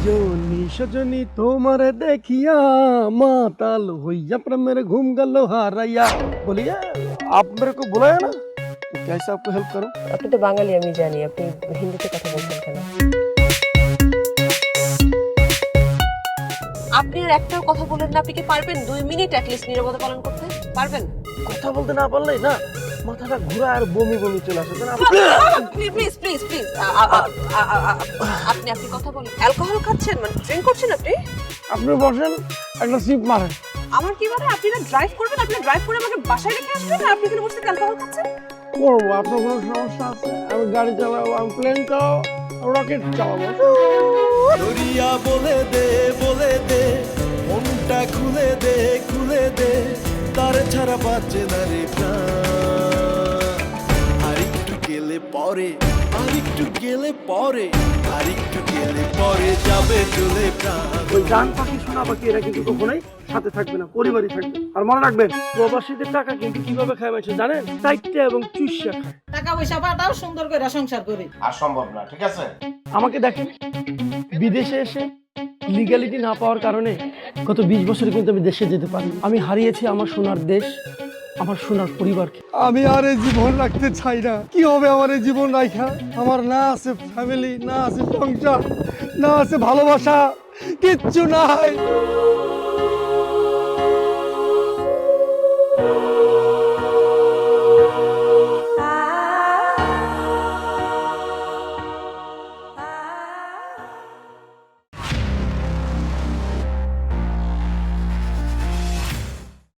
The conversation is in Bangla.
সজনী সজনী তোমার দেখিয়া माताल होइया प्रेमेर घूम गलो हारैया। बोलिए आप मेरे को बुलाया ना, तो कैसे आपको हेल्प करूं? আপনি তো বাঙালি, আমি জানি। আপনি হিন্দিতে কথা বলছেন কেন? আপনি আর একটাও কথা বলেন না। আপনি কি পারবেন 2 মিনিট অ্যাটলিস্ট নীরবতা পালন করতে পারবেন? কথা বলতে না পারলেই না মাথাটা ঘুরা আর বমি বমি চলে আসে না। প্লিজ প্লিজ প্লিজ আপনি আপনি কথা বলেন। অ্যালকোহল খাচ্ছেন, মানে ড্রিঙ্ক করছেন আপনি? আপনি বসেন, একটা সিপ মারেন। আমার কি মানে আপনি না ড্রাইভ করবেন? আপনি ড্রাইভ করে আমাকে বাসায় রেখে আসবেন আর আপনি এখানে বসে অ্যালকোহল খাচ্ছেন? করবো, আপনার কোনো সমস্যা আছে? আমি গাড়ি চালাবো, আমি প্লেন চালাবো, রকেট চালাবো। দরিয়া বলে দে মনটা খুলে দে তার ছাড়া বাঁচে না রে প্রাণ। আরেকটু গেলে পরে যাবে চলে প্রাণ। ওই গান পাখি শোনা পাখি এরা কিন্তু কখনোই সাথে থাকবে না, পরিবারই থাকবে। আর মনে রাখবেন, প্রবাসীদের টাকা কিন্তু কিভাবে খায় মানুষ জানেন? চাইটে এবং চুষা খায়। টাকা পয়সা পাঠাও, সুন্দর করে সংসার করি। আর সম্ভব না, ঠিক আছে? আমাকে দেখেন, বিদেশে এসে লিগ্যালিটি না পাওয়ার কারণে গত 20 বছরে কিন্তু আমি দেশে যেতে পারি। আমি হারিয়েছি আমার সোনার দেশ, আমার সোনার পরিবারকে। আমি আর এই জীবন রাখতে চাই না। কি হবে আমার এই জীবন রাখা? আমার না আছে ফ্যামিলি, না আছে সংসার, না আছে ভালোবাসা, কিচ্ছু নাই।